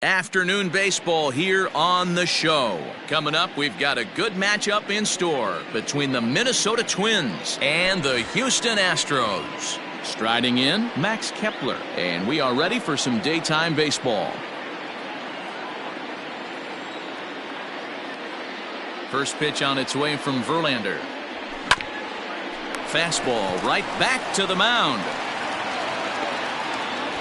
Afternoon baseball here on the show. Coming up, we've got a good matchup in store between the Minnesota Twins and the Houston Astros. Striding in, Max Kepler, and we are ready for some daytime baseball. First pitch on its way from Verlander. Fastball right back to the mound.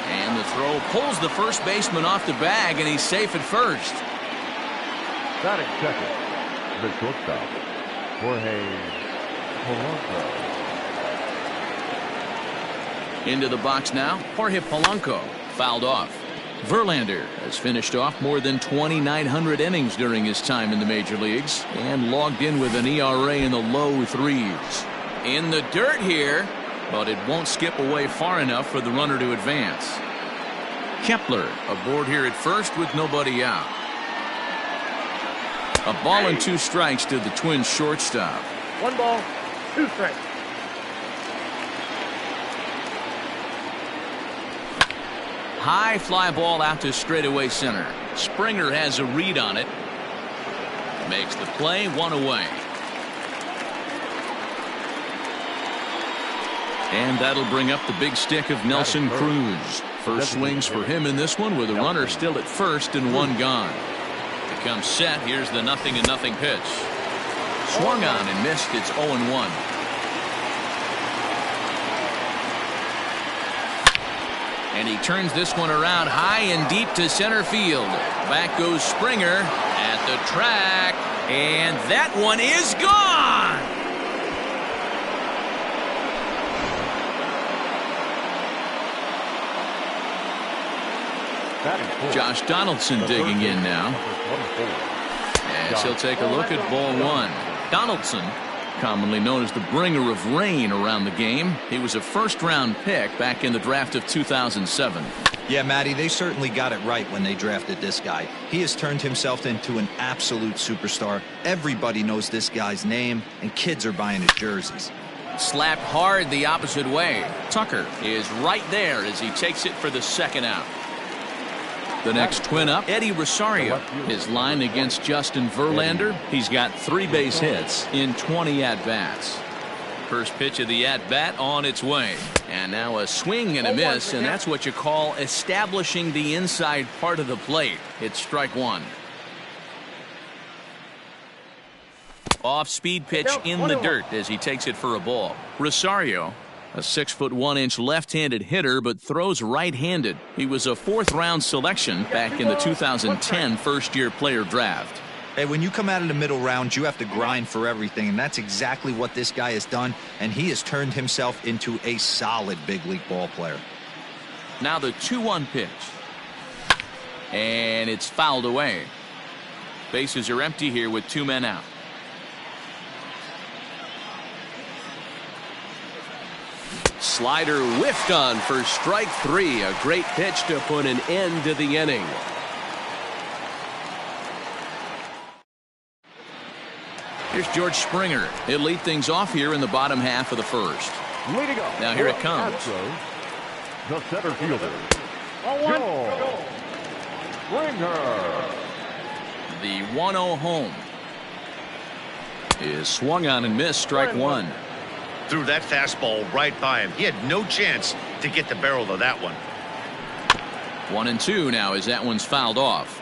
And the throw pulls the first baseman off the bag, and he's safe at first. Batting second, the shortstop, Jorge Polanco. Into the box now, Jorge Polanco, fouled off. Verlander has finished off more than 2,900 innings during his time in the major leagues and logged in with an ERA in the low threes. In the dirt here, but it won't skip away far enough for the runner to advance. Kepler aboard here at first with nobody out. A ball and 2 strikes to the Twins shortstop. 1 ball, 2 strikes. High fly ball out to straightaway center. Springer has a read on it. Makes the play, 1 away. And that'll bring up the big stick of Nelson Cruz. First swings for him in this one with a runner still at first and 1 gone. Becomes set. Here's the 0-0 pitch. Swung on and missed. It's 0-1. And he turns this one around high and deep to center field. Back goes Springer at the track. And that one is gone. Josh Donaldson digging in now. As he'll take a look at ball 1. Donaldson, commonly known as the bringer of rain around the game. He was a first-round pick back in the draft of 2007. Yeah, Matty, they certainly got it right when they drafted this guy. He has turned himself into an absolute superstar. Everybody knows this guy's name, and kids are buying his jerseys. Slapped hard the opposite way. Tucker is right there as he takes it for the second out. The next Twin up, Eddie Rosario. His line against Justin Verlander, he's got 3 base hits in 20 at-bats. First pitch of the at-bat on its way. And now a swing and a miss, and that's what you call establishing the inside part of the plate. It's strike 1. Off-speed pitch in the dirt as he takes it for a ball. Rosario, a 6'1" left-handed hitter, but throws right-handed. He was a 4th-round selection back in the 2010 first-year player draft. Hey, when you come out of the middle round, you have to grind for everything, and that's exactly what this guy has done, and he has turned himself into a solid big league ball player. Now the 2-1 pitch. And it's fouled away. Bases are empty here with 2 men out. Slider whiffed on for strike 3. A great pitch to put an end to the inning. Here's George Springer. He'll lead things off here in the bottom half of the first. Leading off. Now here it comes. The center fielder, George Springer. The 1-0 home is swung on and missed. Strike 1. Threw that fastball right by him. He had no chance to get the barrel of that one. 1-2 now as that one's fouled off.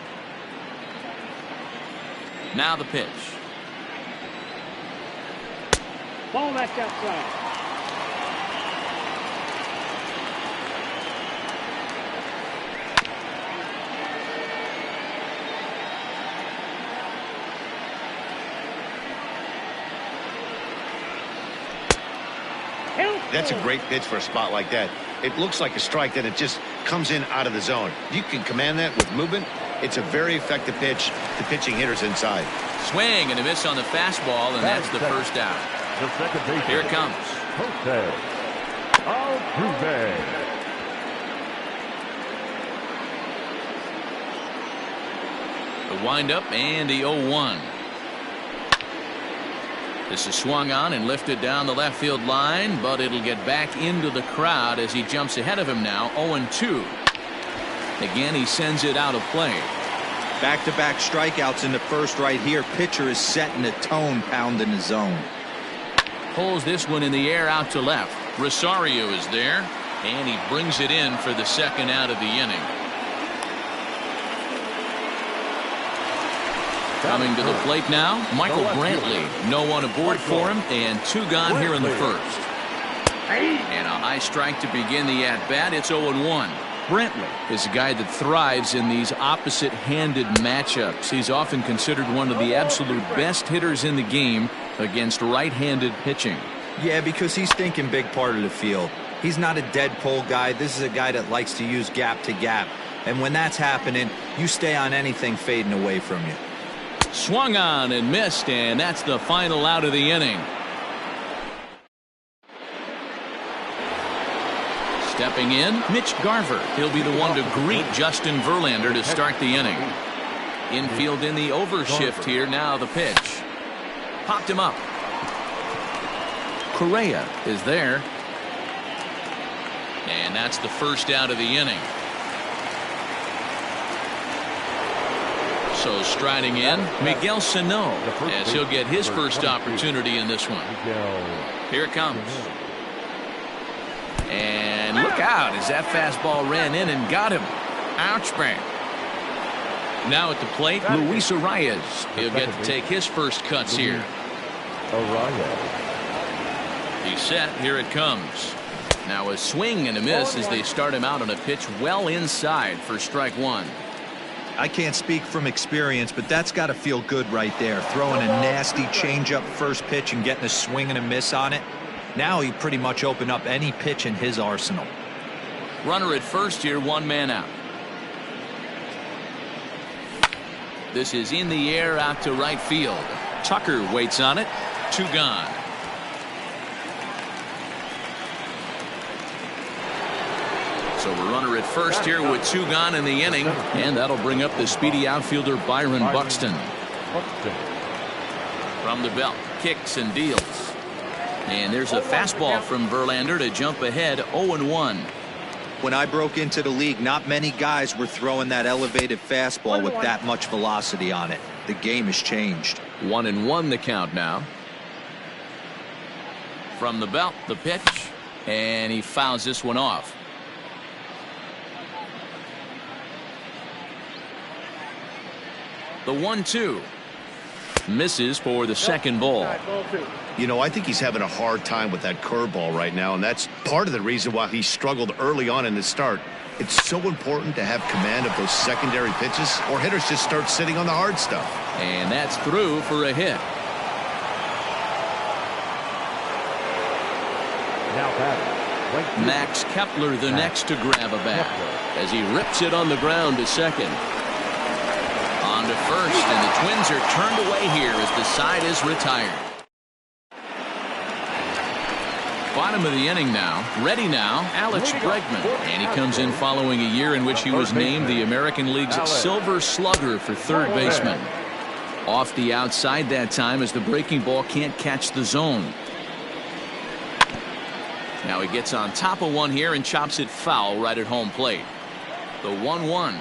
Now the pitch. Ball left outside. That's a great pitch for a spot like that. It looks like a strike, then it just comes in out of the zone. You can command that with movement. It's a very effective pitch to pitching hitters inside. Swing and a miss on the fastball, and that's the first out. The second base. Here it comes. Jose Altuve. The windup and the 0-1. This is swung on and lifted down the left field line, but it'll get back into the crowd as he jumps ahead of him now. 0-2. Again, he sends it out of play. Back-to-back strikeouts in the first right here. Pitcher is setting the tone, pounding the zone. Pulls this one in the air out to left. Rosario is there, and he brings it in for the second out of the inning. Coming to the plate now, Michael Brantley. No one aboard for him, and 2 gone here in the first. And a high strike to begin the at-bat. It's 0-1. Brantley is a guy that thrives in these opposite-handed matchups. He's often considered one of the absolute best hitters in the game against right-handed pitching. Yeah, because he's thinking big part of the field. He's not a dead pull guy. This is a guy that likes to use gap to gap. And when that's happening, you stay on anything fading away from you. Swung on and missed, and that's the final out of the inning. Stepping in, Mitch Garver. He'll be the one to greet Justin Verlander to start the inning. Infield in the overshift here. Now the pitch. Popped him up. Correa is there. And that's the first out of the inning. So striding in, Miguel Sano, as he'll get his first opportunity in this one. Here it comes. And look out as that fastball ran in and got him. Ouch, man. Now at the plate, Luis Arias. He'll get to take his first cuts here. He's set. Here it comes. Now a swing and a miss as they start him out on a pitch well inside for strike 1. I can't speak from experience, but that's got to feel good right there. Throwing a nasty changeup first pitch and getting a swing and a miss on it. Now he pretty much opened up any pitch in his arsenal. Runner at first here, 1 man out. This is in the air out to right field. Tucker waits on it. 2 gone. So a runner at first here with 2 gone in the inning, and that'll bring up the speedy outfielder Byron Buxton. From the belt, kicks and deals. And there's a fastball from Verlander to jump ahead 0-1. When I broke into the league, not many guys were throwing that elevated fastball with that much velocity on it. The game has changed. 1-1 the count now. From the belt, the pitch, and he fouls this one off. The 1-2 misses for the second ball. You know, I think he's having a hard time with that curveball right now, and that's part of the reason why he struggled early on in the start. It's so important to have command of those secondary pitches, or hitters just start sitting on the hard stuff. And that's through for a hit. Max Kepler the next to grab a bat as he rips it on the ground to second. On to first, and the Twins are turned away here as the side is retired. Bottom of the inning now. Ready now, Alex Bregman. And he comes in following a year in which he was named the American League's Silver Slugger for third baseman. Off the outside that time as the breaking ball can't catch the zone. Now he gets on top of one here and chops it foul right at home plate. The 1-1.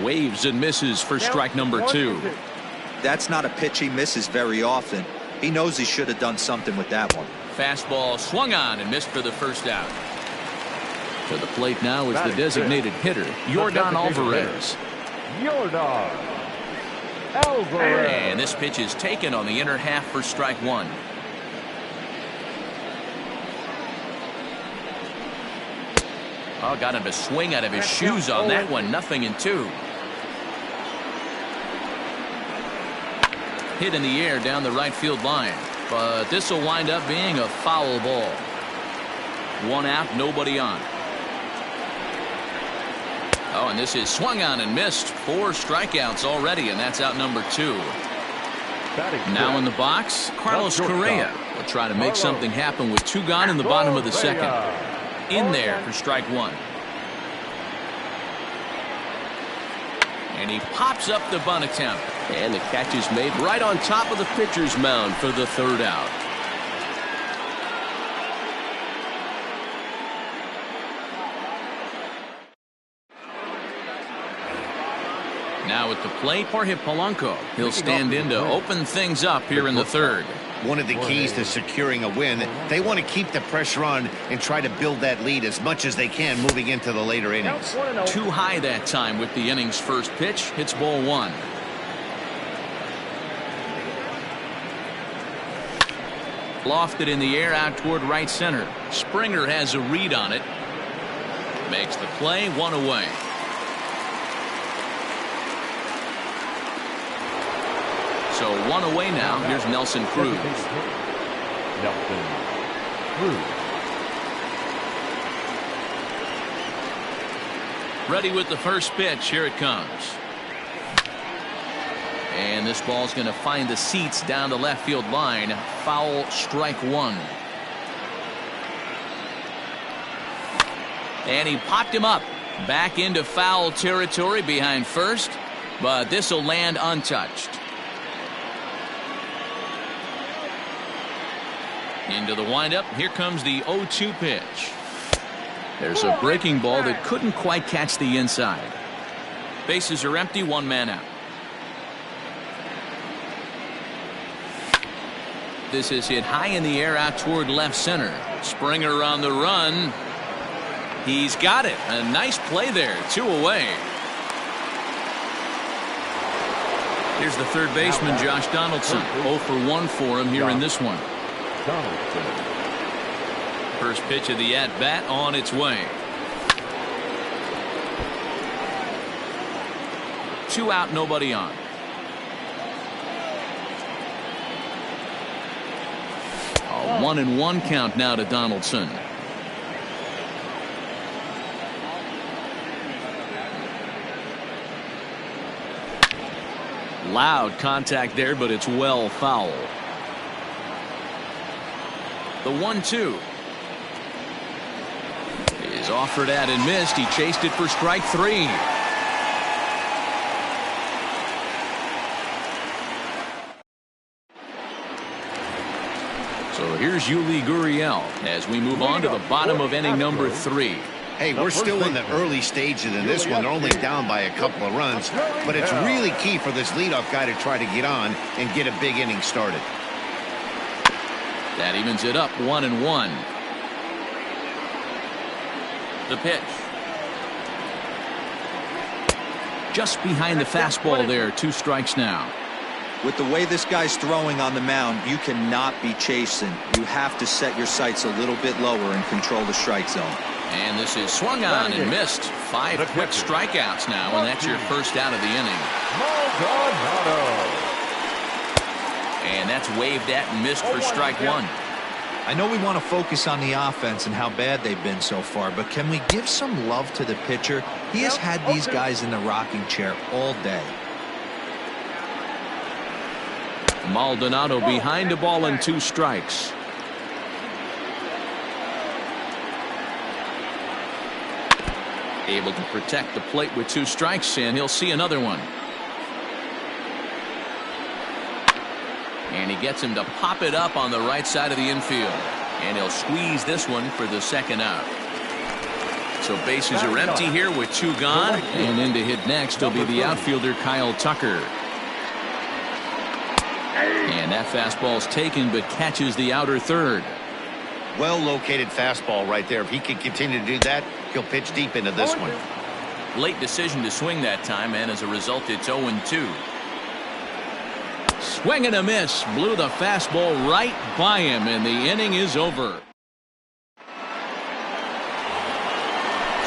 Waves and misses for strike number 2. That's not a pitch he misses very often. He knows he should have done something with that one. Fastball swung on and missed for the first out. To the plate now is the designated hitter, Yordan Alvarez. And this pitch is taken on the inner half for strike 1. Oh, got him to swing out of his shoes on that one. 0-2. Hit in the air down the right field line, but this will wind up being a foul ball. 1 out, nobody on. Oh, and this is swung on and missed. 4 strikeouts already, and that's out number 2. Now in the box, Carlos Correa will try to make something happen with 2 gone in the bottom of the second. In there for strike 1. And he pops up the bunt attempt. And the catch is made right on top of the pitcher's mound for the 3rd out. Now at the plate, Jorge Polanco. He'll stand in to open things up here in the third. One of the keys to securing a win, they want to keep the pressure on and try to build that lead as much as they can moving into the later innings. Too high that time with the inning's first pitch. Hits ball one. Lofted in the air out toward right center. Springer has a read on it. Makes the play, one away. So one away now. Here's Nelson Cruz. Nelson Cruz. Ready with the first pitch. Here it comes. And this ball's going to find the seats down the left field line. Foul, strike one. And he popped him up. Back into foul territory behind first. But this will land untouched. Into the windup. Here comes the 0-2 pitch. There's a breaking ball that couldn't quite catch the inside. Bases are empty, one man out. This is hit high in the air out toward left center. Springer on the run. He's got it. A nice play there. Two away. Here's the third baseman, Josh Donaldson. 0 for 1 for him here in this one. First pitch of the at-bat on its way. 2 out, nobody on. A 1-1 count now to Donaldson. Loud contact there, but it's well foul. The 1-2 is offered at and missed. He chased it for strike 3. So here's Yuli Gurriel as we move on to the bottom of inning number 3. Hey, we're still in the early stages in this one. They're only down by a couple of runs, but it's really key for this leadoff guy to try to get on and get a big inning started. That evens it up, 1-1. The pitch. Just behind the fastball there, 2 strikes now. With the way this guy's throwing on the mound, you cannot be chasing. You have to set your sights a little bit lower and control the strike zone. And this is swung on and missed. 5 quick strikeouts now, and that's your first out of the inning. And that's waved at and missed for strike 1. I know we want to focus on the offense and how bad they've been so far, but can we give some love to the pitcher? He has had these guys in the rocking chair all day. Maldonado behind the ball and 2 strikes. Able to protect the plate with 2 strikes, and he'll see another one. And he gets him to pop it up on the right side of the infield. And he'll squeeze this one for the second out. So bases are empty here with 2 gone. And in to hit next will be the outfielder Kyle Tucker. And that fastball's taken but catches the outer third. Well located fastball right there. If he can continue to do that, he'll pitch deep into this one. Late decision to swing that time, and as a result it's 0-2. Swing and a miss. Blew the fastball right by him, and the inning is over.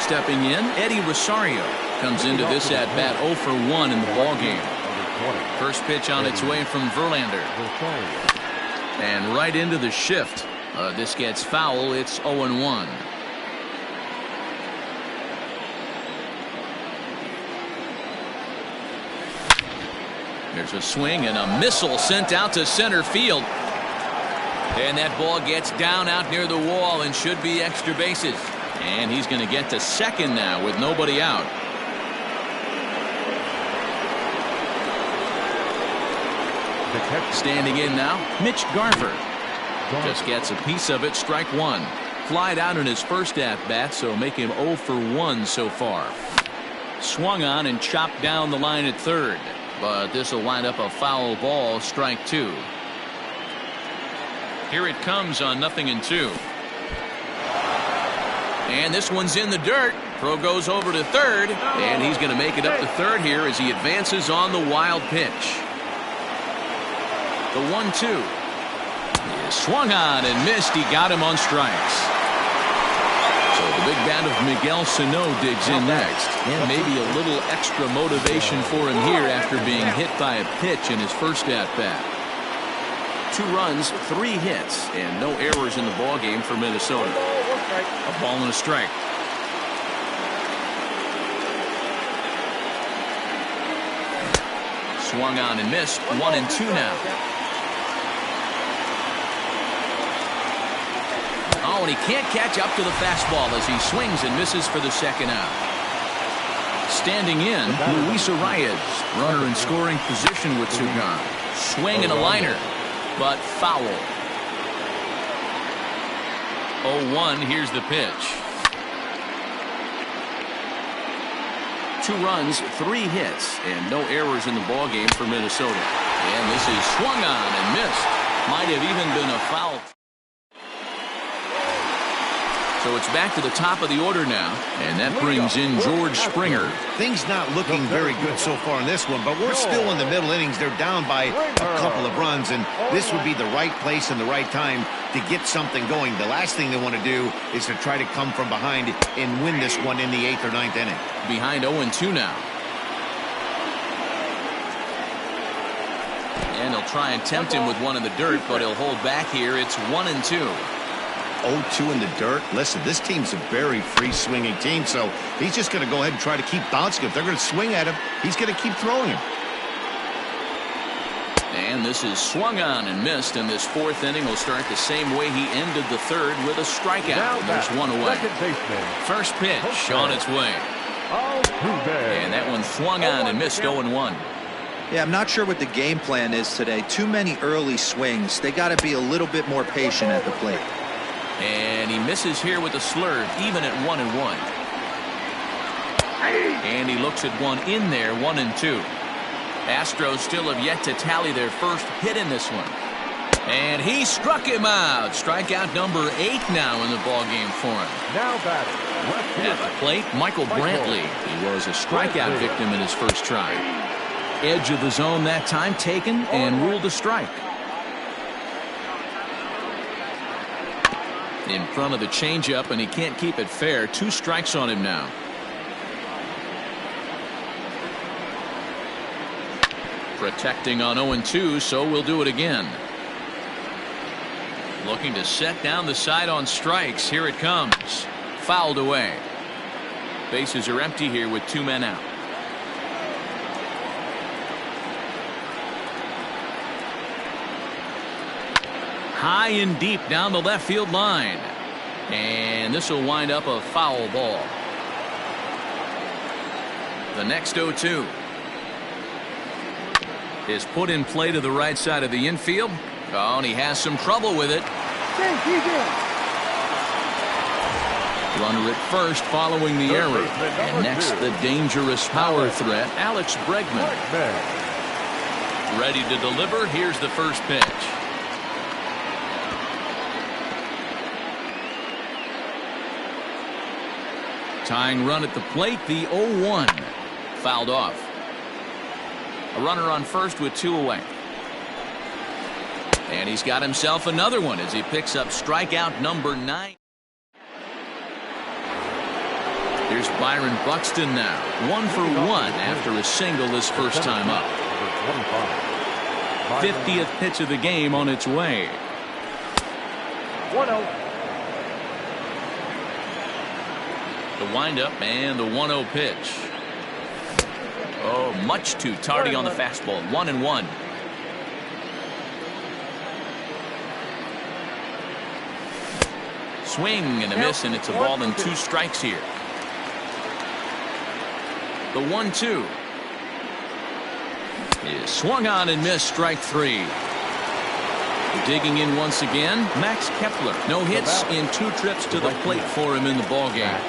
Stepping in, Eddie Rosario comes into this at bat 0 for 1 in the ballgame. First pitch on its way from Verlander. And right into the shift. This gets foul. It's 0-1. There's a swing and a missile sent out to center field. And that ball gets down out near the wall and should be extra bases. And he's going to get to second now with nobody out. Standing in now, Mitch Garver. Just gets a piece of it, strike 1. Flied out in his first at-bat, so make him 0 for 1 so far. Swung on and chopped down the line at third. But this will wind up a foul ball, strike two. Here it comes on 0-2. And this one's in the dirt. Throw goes over to third, and he's going to make it up to third here as he advances on the wild pitch. The 1-2 is swung on and missed. He got him on strikes. So the big bat of Miguel Sano digs in next. And maybe a little extra motivation for him here after being hit by a pitch in his first at-bat. 2 runs, 3 hits, and no errors in the ballgame for Minnesota. A ball and a strike. Swung on and missed. 1-2 now. Oh, and he can't catch up to the fastball as he swings and misses for the second out. Standing in, Luis Arias, runner in scoring position with 2 gone. Swing and a liner, but foul. 0-1, here's the pitch. 2 runs, 3 hits, and no errors in the ballgame for Minnesota. And this is swung on and missed. Might have even been a foul. So it's back to the top of the order now, and that brings in George Springer. Things not looking very good so far in this one, but we're still in the middle innings. They're down by a couple of runs, and this would be the right place and the right time to get something going. The last thing they want to do is to try to come from behind and win this one in the 8th or 9th inning. Behind 0-2 now. And he'll try and tempt him with one in the dirt, but he'll hold back here. It's 1-2. 0-2 in the dirt. Listen, this team's a very free-swinging team, so he's just going to go ahead and try to keep bouncing. If they're going to swing at him, he's going to keep throwing him. And this is swung on and missed, and this 4th inning will start the same way he ended the 3rd with a strikeout. There's 1 away. First pitch on its way. And that one swung on and missed. 0-1. Yeah, I'm not sure what the game plan is today. Too many early swings. They got to be a little bit more patient at the plate. And he misses here with a slurve, even at 1-1. And he looks at one in there, 1-2. Astros still have yet to tally their first hit in this one. And he struck him out. Strikeout number 8 now in the ballgame for him. Now batting. At the plate, Michael Brantley. He was a strikeout victim in his first try. Edge of the zone that time taken and ruled a strike. In front of the changeup, and he can't keep it fair. 2 strikes on him now. Protecting on 0-2, so we'll do it again. Looking to set down the side on strikes. Here it comes. Fouled away. Bases are empty here with 2 men out. High and deep down the left field line. And this will wind up a foul ball. The next 0-2 is put in play to the right side of the infield. Oh, and he has some trouble with it. Runner at first following the error. And next, the dangerous power threat, Alex Bregman. Ready to deliver. Here's the first pitch. Tying run at the plate, the 0-1. Fouled off. A runner on first with 2 away. And he's got himself another one as he picks up strikeout number 9. Here's Byron Buxton now. 1 for 1 after a single his first time up. 50th pitch of the game on its way. 1-0. The windup and the 1-0 pitch. Oh, much too tardy on the fastball. 1-1. Swing and a miss, and it's a ball and 2 strikes here. The 1-2 is swung on and missed. Strike 3. Digging in once again, Max Kepler. No hits in 2 trips to the plate for him in the ballgame.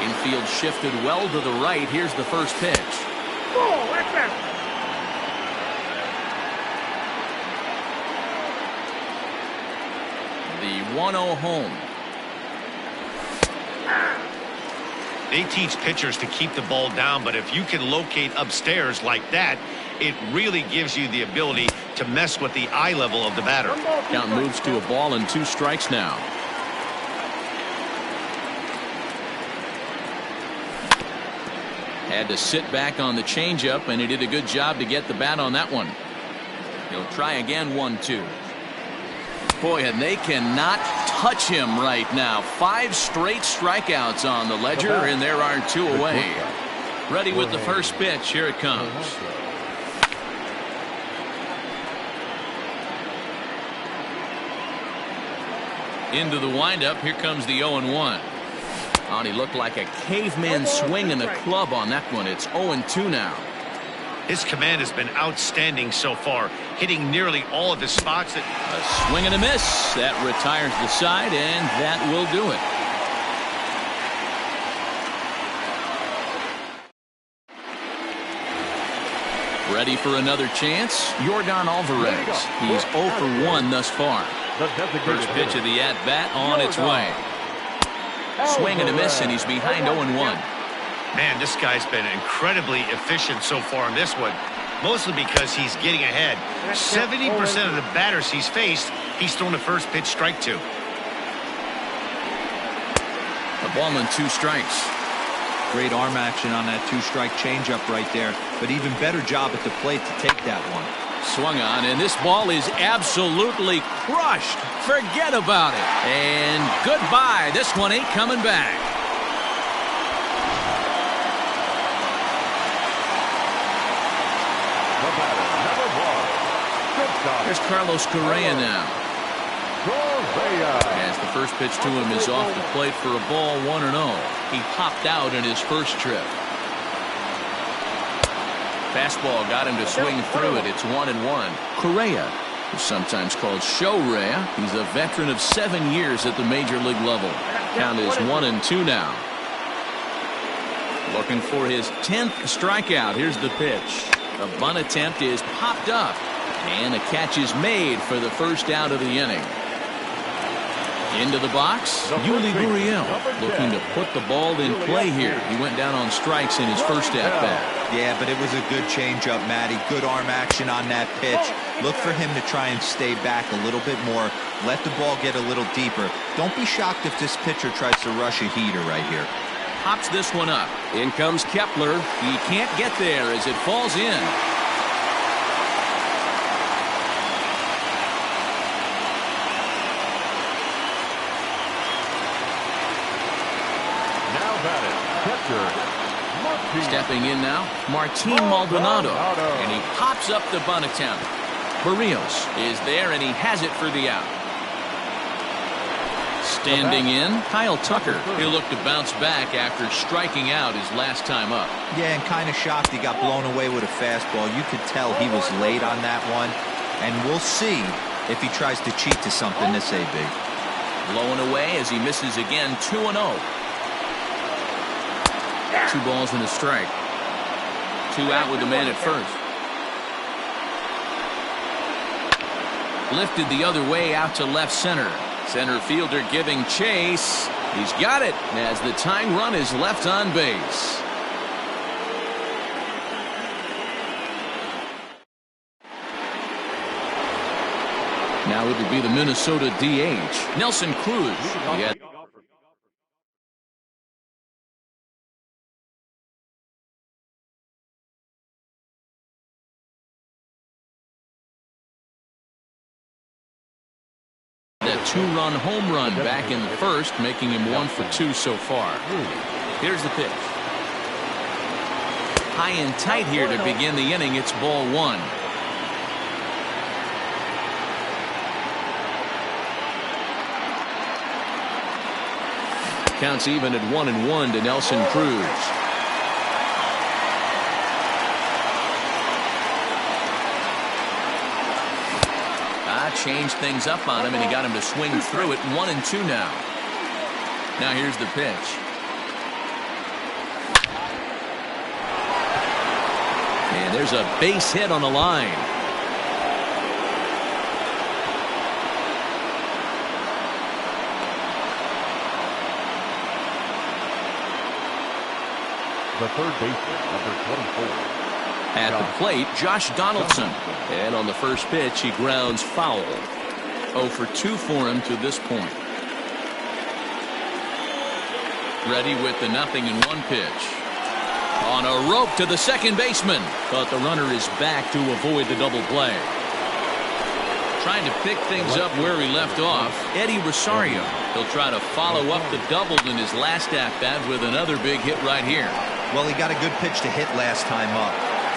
Infield shifted well to the right. Here's the first pitch. Ball, that's out. The 1-0 home. They teach pitchers to keep the ball down, but if you can locate upstairs like that, it really gives you the ability to mess with the eye level of the batter. Count moves to a ball and 2 strikes now. Had to sit back on the changeup, and he did a good job to get the bat on that one. He'll try again. 1-2. Boy, and they cannot touch him right now. 5 straight strikeouts on the ledger, and there are 2 away. Ready with the first pitch. Here it comes. Into the windup. Here comes the 0-1. Oh, and he looked like a caveman swinging the club on that one. It's 0-2 now. His command has been outstanding so far, hitting nearly all of his spots. A swing and a miss. That retires the side, and that will do it. Ready for another chance? Yordan Alvarez. He's 0 for 1 thus far. First pitch of the at-bat on its way. Swing and a miss, and he's behind 0-1. Man, this guy's been incredibly efficient so far in this one, mostly because he's getting ahead. 70% of the batters he's faced, he's thrown the first pitch strike to. A ball and 2 strikes. Great arm action on that 2-strike changeup right there, but even better job at the plate to take that one. Swung on, and this ball is absolutely crushed. Forget about it. And goodbye. This one ain't coming back. Here's Carlos Correa now. As the first pitch to him is off the plate for a ball, 1-0. He popped out in his first trip. Fastball got him to swing through it. It's 1-1. Correa is sometimes called Show-Rea. He's a veteran of 7 years at the major league level. Count is 1-2 now. Looking for his 10th strikeout. Here's the pitch. A bunt attempt is popped up, and a catch is made for the first out of the inning. Into the box, Yuli Gurriel looking to put the ball in play here. He went down on strikes in his first at-bat. Yeah, but it was a good changeup, Matty. Good arm action on that pitch. Look for him to try and stay back a little bit more. Let the ball get a little deeper. Don't be shocked if this pitcher tries to rush a heater right here. Pops this one up. In comes Kepler. He can't get there as it falls in. Stepping in now, Martin Maldonado, and he pops up the bunt attempt. Barrios is there, and he has it for the out. Standing in, Kyle Tucker. He'll look to bounce back after striking out his last time up. Yeah, and kind of shocked he got blown away with a fastball. You could tell he was late on that one, and we'll see if he tries to cheat to something this AB. Blown away as he misses again. 2-0. 2 balls and a strike. 2 out with the man at first. Lifted the other way out to left center. Center fielder giving chase. He's got it as the tying run is left on base. Now it would be the Minnesota DH, Nelson Cruz. He had that 2-run home run back in the first, making him 1 for 2 so far. Here's the pitch. High and tight here to begin the inning. It's ball 1. Counts even at 1-1 to Nelson Cruz. Changed things up on him, and he got him to swing through it. 1-2 now. Now here's the pitch. And there's a base hit on the line. The third baseman, number 24. At the plate, Josh Donaldson. And on the first pitch, he grounds foul. 0 for 2 for him to this point. Ready with the 0-1 pitch. On a rope to the second baseman. But the runner is back to avoid the double play. Trying to pick things up where he left off, Eddie Rosario. He'll try to follow up the double in his last at-bat with another big hit right here. Well, he got a good pitch to hit last time up.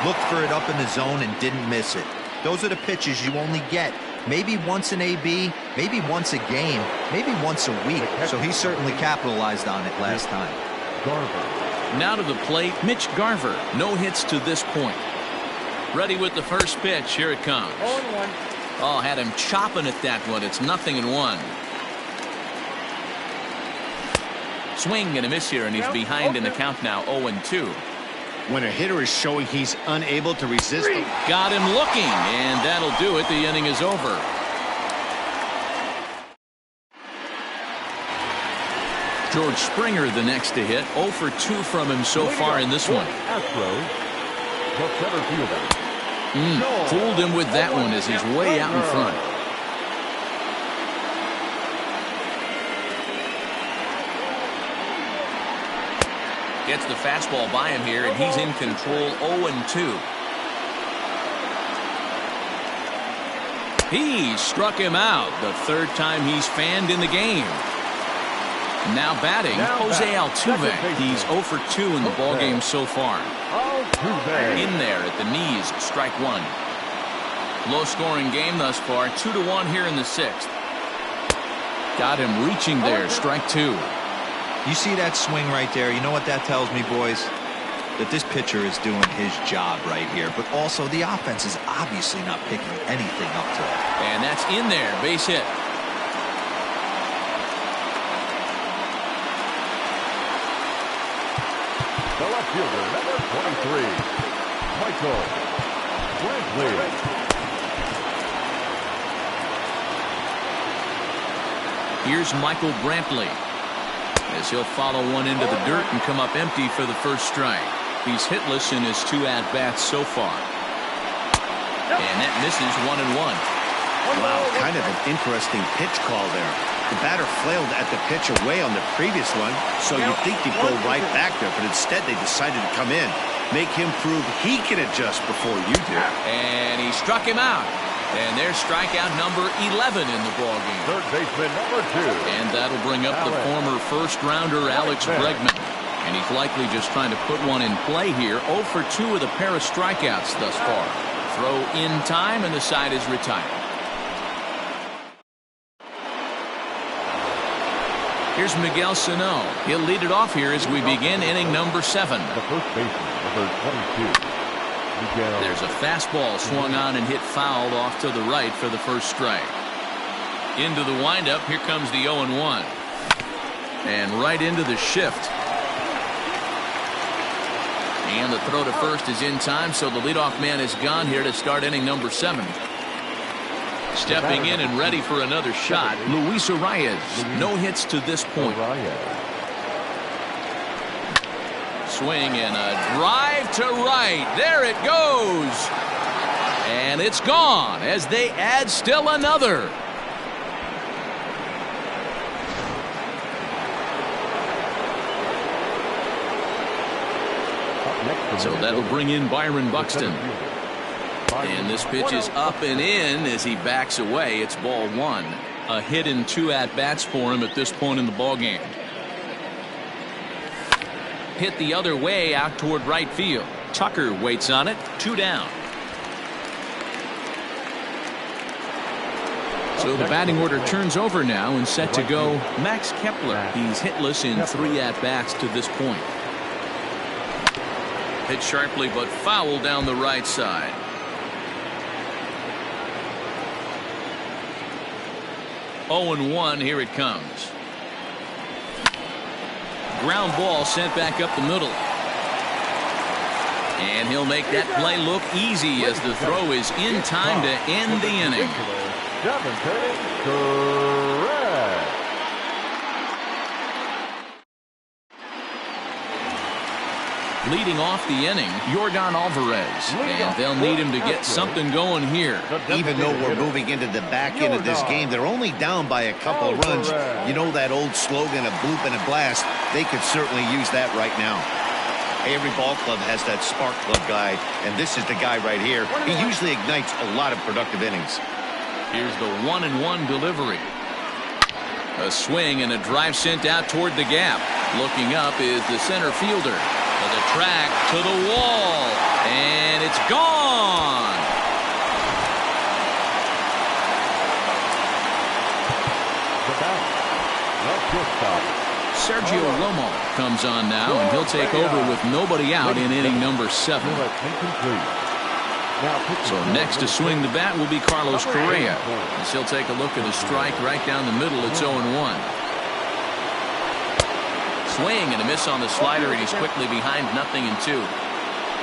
Looked for it up in the zone and didn't miss it. Those are the pitches you only get maybe once in AB, maybe once a game, maybe once a week. So he certainly capitalized on it last time. Garver. Now to the plate, Mitch Garver. No hits to this point. Ready with the first pitch. Here it comes. 0-1. Oh, had him chopping at that one. It's 0-1. Swing and a miss here, and he's behind in the count now, 0-2. When a hitter is showing he's unable to resist them. Got him looking, and that'll do it. The inning is over. George Springer the next to hit. 0 for 2 from him so far in this one. Astros, the center fielder. Fooled him with that one as he's way out in front. Gets the fastball by him here, and he's in control. 0-2. He struck him out. The third time he's fanned in the game. Now batting, Jose Altuve. He's 0 for 2 in the ballgame so far. In there at the knees, strike one. Low-scoring game thus far. 2-1 here in the 6th. Got him reaching there. Strike two. You see that swing right there? You know what that tells me, boys? That this pitcher is doing his job right here, but also the offense is obviously not picking anything up to it. And that's in there. Base hit. The left fielder, number 23, Michael Brantley. Here's Michael Brantley, as he'll follow one into the dirt and come up empty for the first strike. He's hitless in his 2 at-bats so far. And that misses 1-1. Wow, kind of an interesting pitch call there. The batter flailed at the pitch away on the previous one, so you'd think they'd go right back there, but instead they decided to come in, make him prove he can adjust before you do. And he struck him out. And there's strikeout number 11 in the ballgame. Third baseman, number 2. And that'll bring up the former first-rounder Alex Bregman. And he's likely just trying to put one in play here. 0 for 2 with a pair of strikeouts thus far. Throw in time, and the side is retired. Here's Miguel Sano. He'll lead it off here as we begin inning number 7. The first baseman, number 22. There's a fastball swung on and hit foul off to the right for the first strike. Into the windup. Here comes the 0-1. And right into the shift. And the throw to first is in time, so the leadoff man is gone here to start inning number 7. Stepping in and ready for another shot, Luis Arias. No hits to this point. Swing and a drive to right. There it goes. And it's gone as they add still another. So that'll bring in Byron Buxton. And this pitch is up and in as he backs away. It's ball 1. A hit in 2 at-bats for him at this point in the ballgame. Hit the other way out toward right field. Tucker waits on it. 2 down. So the batting order turns over now and set to go Max Kepler. He's hitless in 3 at-bats to this point. Hit sharply but foul down the right side. 0-1. Here it comes. Ground ball sent back up the middle. And he'll make that play look easy as the throw is in time to end the inning. Leading off the inning, Yordan Alvarez. And they'll need him to get something going here. Even though we're moving into the back end of this game, they're only down by a couple runs. You know that old slogan, a bloop and a blast? They could certainly use that right now. Every ball club has that spark plug guy, and this is the guy right here. He usually ignites a lot of productive innings. Here's the 1-1 delivery. A swing and a drive sent out toward the gap. Looking up is the center fielder. To the track, to the wall, and it's gone. Sergio Romo comes on now, and he'll take over with nobody out in inning number 7. So next to swing the bat will be Carlos Correa, as he'll take a look at a strike right down the middle. It's 0-1. Swing and a miss on the slider, and he's quickly behind 0-2.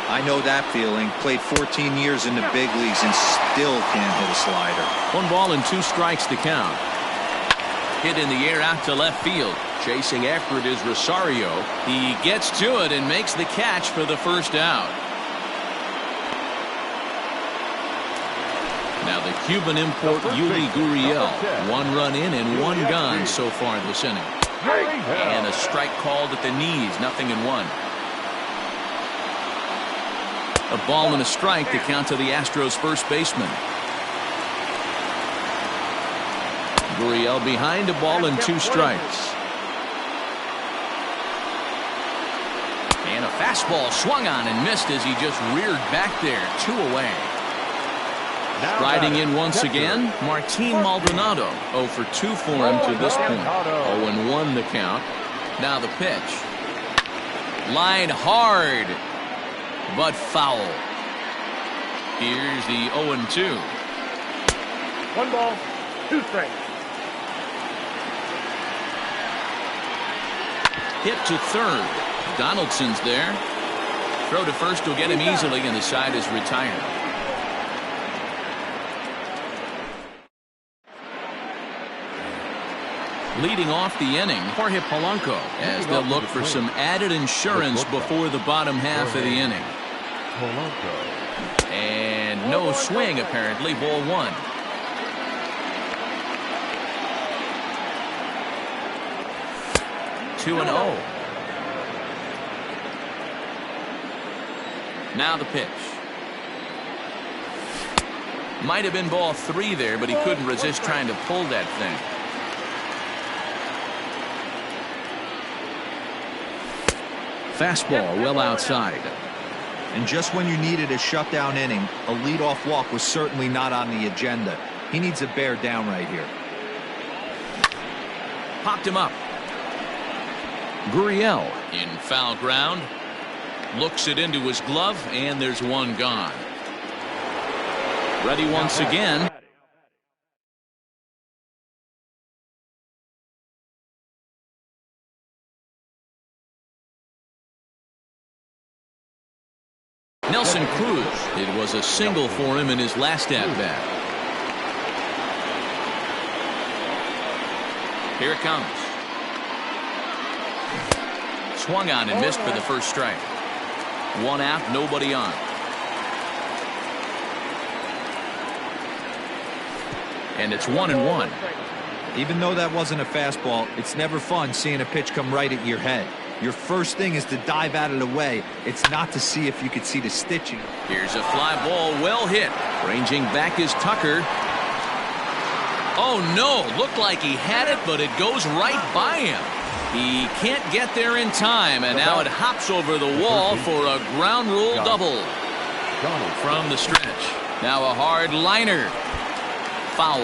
I know that feeling. Played 14 years in the big leagues and still can't hit a slider. 1 ball and 2 strikes to count. Hit in the air out to left field. Chasing after it is Rosario. He gets to it and makes the catch for the first out. Now the Cuban import Yuli Gurriel. 1 run in and 1 gone so far this inning. And a strike called at the knees. 0-1. A ball and a strike to count to the Astros first baseman. Gurriel behind, a ball and 2 strikes. And a fastball swung on and missed as he just reared back there. 2 away. Riding in once again, Martin Maldonado. 0 for 2 for him to this point. 0-1 the count. Now the pitch. Line hard, but foul. Here's the 0-2. 1 ball, 2 strikes. Hit to third. Donaldson's there. Throw to first will get him easily, and the side is retired. Leading off the inning, Jorge Polanco, as they'll look for some added insurance before the bottom half of the inning. And no swing, apparently. Ball 1. Two and 0. Now the pitch. Might have been ball 3 there, but he couldn't resist trying to pull that thing. Fastball well outside. And just when you needed a shutdown inning, a leadoff walk was certainly not on the agenda. He needs to bear down right here. Popped him up. Gurriel in foul ground. Looks it into his glove, and there's 1 gone. Ready once again. Nelson Cruz. It was a single for him in his last at-bat. Here it comes. Swung on and missed for the first strike. 1 out, nobody on. And it's 1-1. Even though that wasn't a fastball, it's never fun seeing a pitch come right at your head. Your first thing is to dive out of the way. It's not to see if you could see the stitching. Here's a fly ball, well hit. Ranging back is Tucker. Oh no, looked like he had it, but it goes right by him. He can't get there in time, and now it hops over the wall for a ground rule double. From the stretch. Now a hard liner. Foul.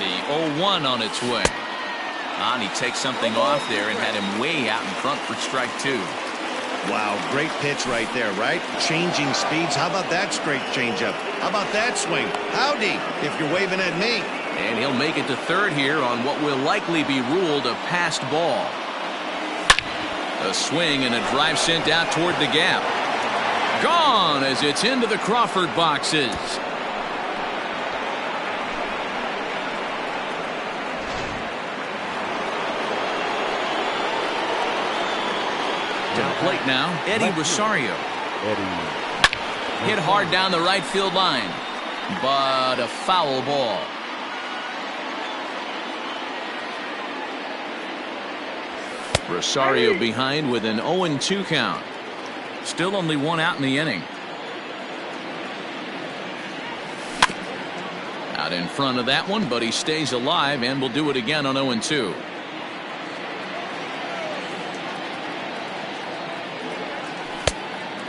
The 0-1 on its way. And he takes something off there and had him way out in front for strike 2. Wow, great pitch right there, right? Changing speeds. How about that straight changeup? How about that swing? Howdy, if you're waving at me. And he'll make it to third here on what will likely be ruled a passed ball. A swing and a drive sent out toward the gap. Gone as it's into the Crawford boxes. To the plate now, Eddie Rosario. Hit hard down the right field line, but a foul ball. Rosario behind with an 0-2 count. Still only one out in the inning. Out in front of that one, but he stays alive and will do it again on 0-2.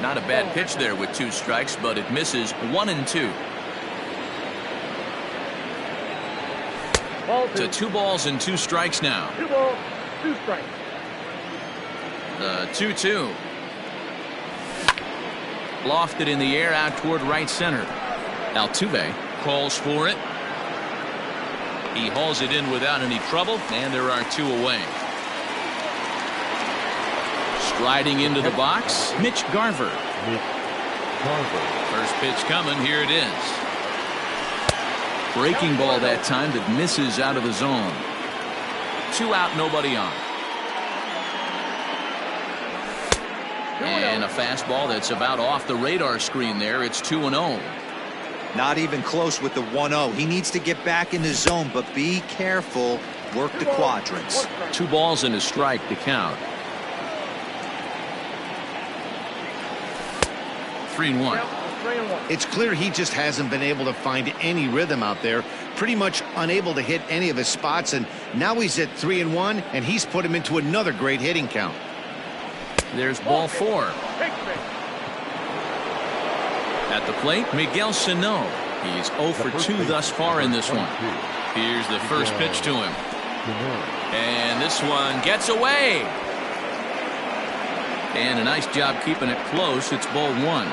Not a bad pitch there with 2 strikes, but it misses 1-2. To 2 balls and 2 strikes now. 2 balls, 2 strikes. The 2-2. Lofted in the air out toward right center. Altuve calls for it. He hauls it in without any trouble, and there are 2 away. Striding into the box, Mitch Garver. First pitch coming, here it is. Breaking ball that time that misses out of the zone. 2 out, nobody on. And a fastball that's about off the radar screen there. It's 2-0. Not even close with the 1-0. He needs to get back in the zone, but be careful. Work the quadrants. 2 balls and a strike to count. 3-1. It's clear he just hasn't been able to find any rhythm out there. Pretty much unable to hit any of his spots, and now he's at 3-1, and he's put him into another great hitting count. There's ball 4. At the plate, Miguel Sano. He's 0 for 2 thus far in this one. Here's the first pitch to him. And this one gets away. And a nice job keeping it close. It's ball 1.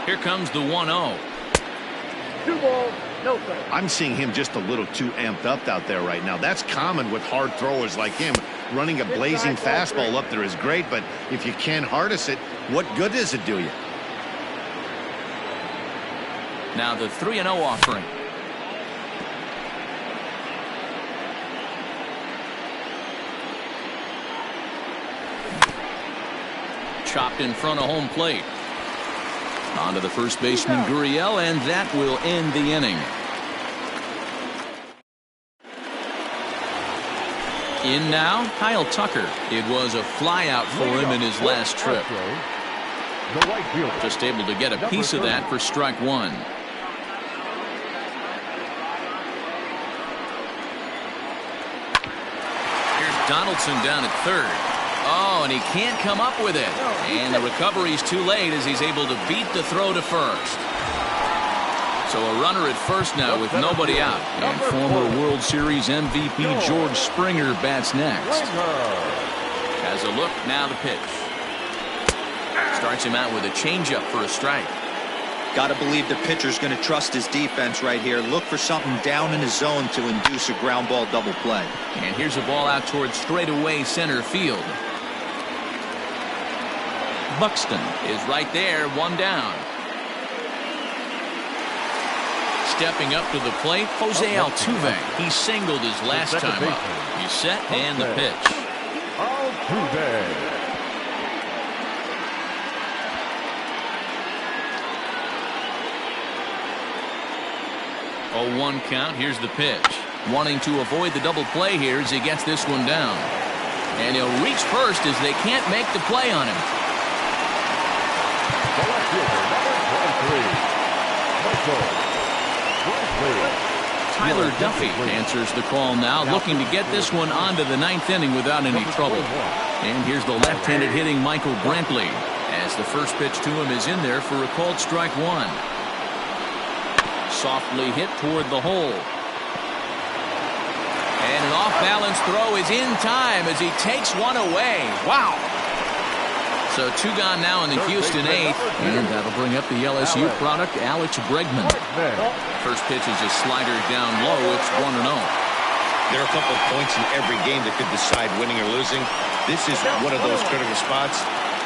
Here comes the 1-0. 2 balls, no strikes. I'm seeing him just a little too amped up out there right now. That's common with hard throwers like him. Running a blazing fastball up there is great, but if you can't harness it, what good does it do you? Now the 3-0 offering. Chopped in front of home plate. On to the first baseman, Gurriel, and that will end the inning. In now, Kyle Tucker. It was a flyout for him in his last trip. Just able to get a piece of that for strike 1. Here's Donaldson down at third. Oh, and he can't come up with it. And the recovery's too late as he's able to beat the throw to first. So a runner at first now with nobody out. And former World Series MVP George Springer bats next. Has a look, now the pitch. Starts him out with a changeup for a strike. Got to believe the pitcher's going to trust his defense right here. Look for something down in his zone to induce a ground ball double play. And here's a ball out towards straightaway center field. Buxton is right there, 1 down. Stepping up to the plate, Jose Altuve. He singled his last time up. He's set, and the pitch. Altuve. 0-1 count. Here's the pitch. Wanting to avoid the double play here as he gets this one down. And he'll reach first as they can't make the play on him. The left fielder, number 23, Tyler Duffy answers the call now, looking to get this one onto the 9th inning without any trouble. And here's the left-handed hitting Michael Brantley as the first pitch to him is in there for a called strike 1. Softly hit toward the hole. And an off-balance throw is in time as he takes one away. Wow. So 2 gone now in the Houston 8th, and that'll bring up the LSU product, Alex Bregman. First pitch is a slider down low. It's 1-0. There are a couple of points in every game that could decide winning or losing. This is one of those critical spots.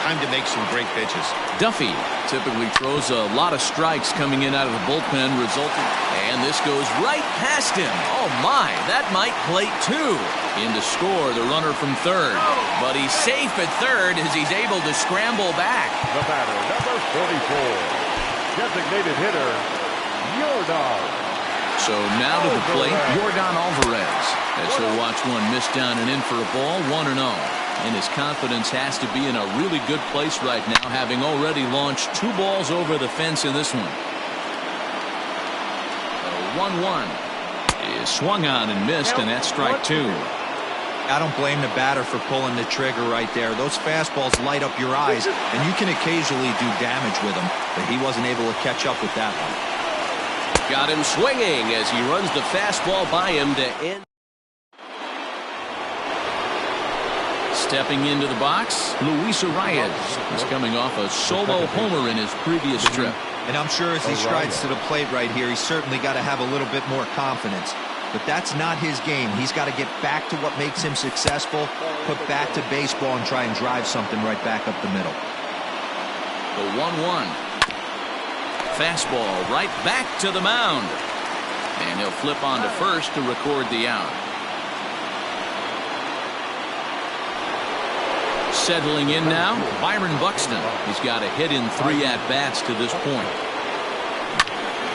Time to make some great pitches. Duffy typically throws a lot of strikes coming in out of the bullpen, resulting, and this goes right past him. Oh my, that might plate 2. In to score the runner from third, but he's safe at third as he's able to scramble back. The batter, number 44, designated hitter, Yordan. So now to the plate, Yordan Alvarez, as he'll watch one miss down and in for a ball, 1-0. And his confidence has to be in a really good place right now, having already launched 2 balls over the fence in this one. The 1-1 is swung on and missed, and that's strike 2. I don't blame the batter for pulling the trigger right there. Those fastballs light up your eyes, and you can occasionally do damage with them, but he wasn't able to catch up with that one. Got him swinging as he runs the fastball by him to end. Stepping into the box, Luis Arias is coming off a solo homer in his previous trip. And I'm sure as he strides to the plate right here, he's certainly got to have a little bit more confidence. But that's not his game. He's got to get back to what makes him successful, put back to baseball, and try and drive something right back up the middle. The 1-1. Fastball right back to the mound. And he'll flip on to first to record the out. Settling in now, Byron Buxton. He's got a hit in 3 at-bats to this point.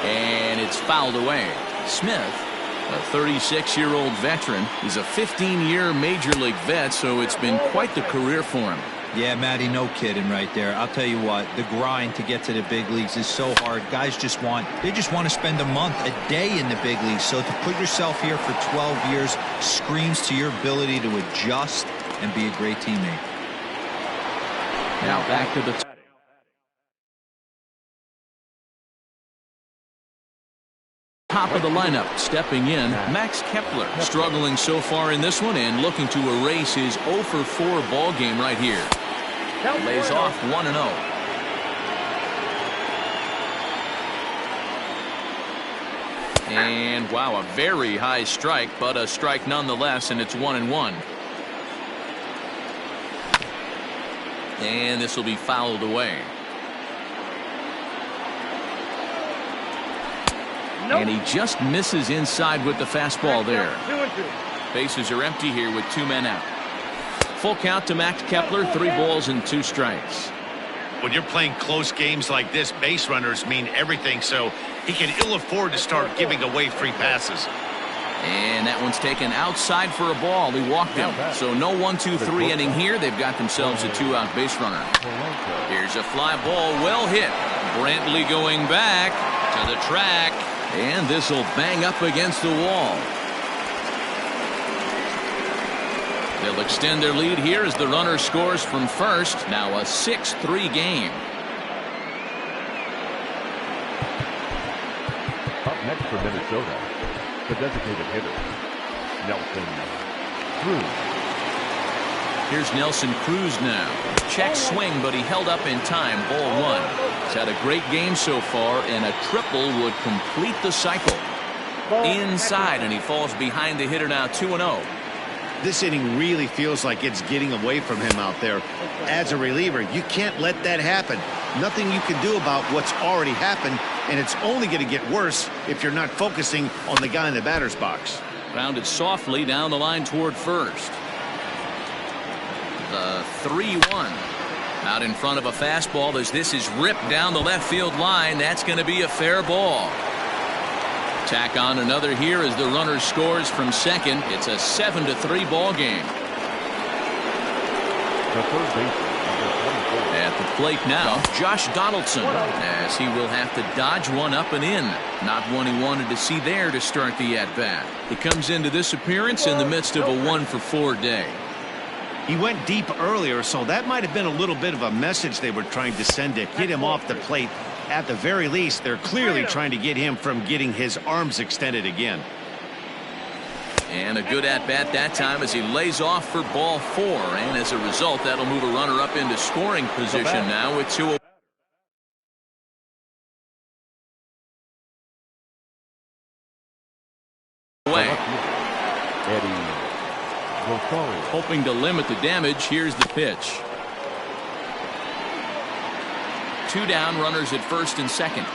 And it's fouled away. Smith, a 36-year-old veteran, is a 15-year major league vet, so it's been quite the career for him. Yeah, Matty, no kidding right there. I'll tell you what, the grind to get to the big leagues is so hard. Guys just want to spend a month, a day in the big leagues. So to put yourself here for 12 years screams to your ability to adjust and be a great teammate. Now back to the top of the lineup. Stepping in, Max Kepler, struggling so far in this one and looking to erase his 0-for-4 ball game right here. Lays off 1-0. And wow, a very high strike, but a strike nonetheless, and it's 1-1. And this will be fouled away. And he just misses inside with the fastball there. Bases are empty here with 2 men out. Full count to Max Kepler, 3 balls and 2 strikes. When you're playing close games like this, base runners mean everything, so he can ill afford to start giving away free passes. And that one's taken outside for a ball. He walked him. So no 1-2-3 inning here. They've got themselves a 2-out base runner. Here's a fly ball, well hit. Brantley going back to the track. And this will bang up against the wall. They'll extend their lead here as the runner scores from first. Now a 6-3 game. Up next for Minnesota, the designated hitter, Nelson Cruz. Here's Nelson Cruz now. Check swing, but he held up in time. Ball 1. He's had a great game so far, and a triple would complete the cycle. Inside, and he falls behind the hitter now, 2-0. This inning really feels like it's getting away from him out there. As a reliever, you can't let that happen. Nothing you can do about what's already happened, and it's only going to get worse if you're not focusing on the guy in the batter's box. Grounded softly down the line toward first. The 3-1. Out in front of a fastball as this is ripped down the left field line. That's going to be a fair ball. Tack on another here as the runner scores from second. It's a 7-3 ball game. The third baseman, number 24. At the plate now, Josh Donaldson, as he will have to dodge one up and in. Not one he wanted to see there to start the at-bat. He comes into this appearance in the midst of a 1-for-4 day. He went deep earlier, so that might have been a little bit of a message they were trying to send to get him off the plate. At the very least, they're clearly trying to get him from getting his arms extended again. And a good at-bat that time as he lays off for ball 4. And as a result, that'll move a runner up into scoring position now with 2 away. Hoping to limit the damage, here's the pitch. 2 down, runners at first and second.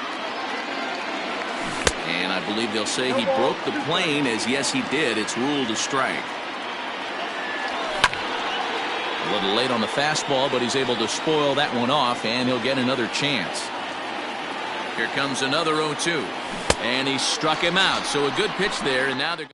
And I believe they'll say he broke the plane, as yes he did. It's ruled a strike. A little late on the fastball, but he's able to spoil that one off, and he'll get another chance. Here comes another 0-2. And he struck him out, so a good pitch there, and now they're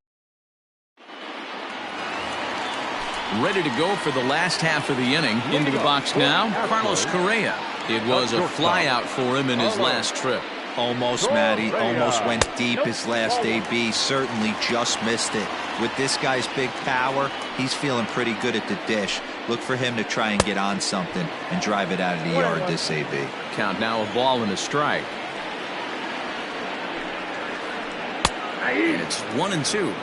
ready to go for the last half of the inning. Into the box now, Carlos Correa. It was a flyout for him in his last trip. Almost, Matty. Almost went deep his last AB. Certainly just missed it. With this guy's big power, he's feeling pretty good at the dish. Look for him to try and get on something and drive it out of the yard this AB. Count now, a ball and a strike. And it's 1-2.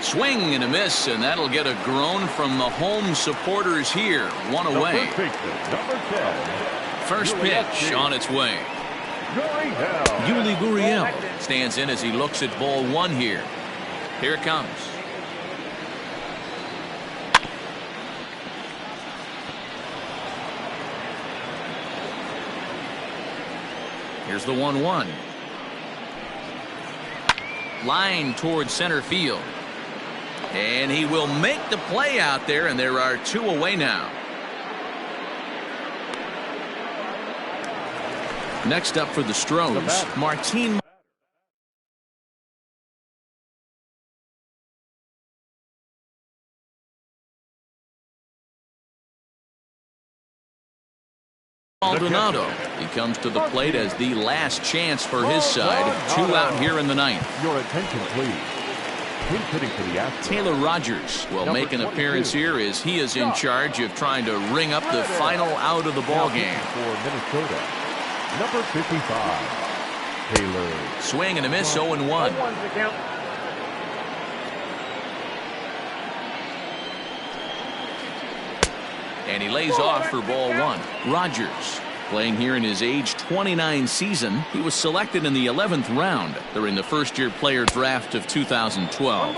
Swing and a miss, and that'll get a groan from the home supporters here. 1 away. First pitch on its way. Yuli Gurriel stands in as he looks at ball 1 here. Here it comes. Here's the 1-1. Line towards center field. And he will make the play out there, and there are 2 away now. Next up for the Stros, Martin Maldonado. He comes to the plate as the last chance for his side. 2 out here in the 9th. Your attention, please. Taylor Rogers will make an appearance here as he is in charge of trying to ring up the final out of the ball game. For Minnesota, number 55, Taylor. Swing and a miss, 0-1. And he lays off for ball 1. Rogers, playing here in his age 29 season, he was selected in the 11th round during the first-year player draft of 2012.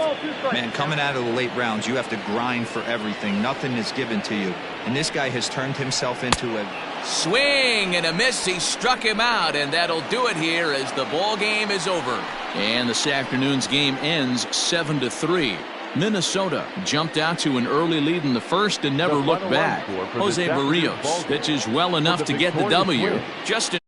Man, coming out of the late rounds, you have to grind for everything. Nothing is given to you. And this guy has turned himself into a swing and a miss. He struck him out, and that'll do it here as the ball game is over. And this afternoon's game ends 7-3. Minnesota jumped out to an early lead in the first and never looked back. Jose Barrios pitches well enough to get the W. Justin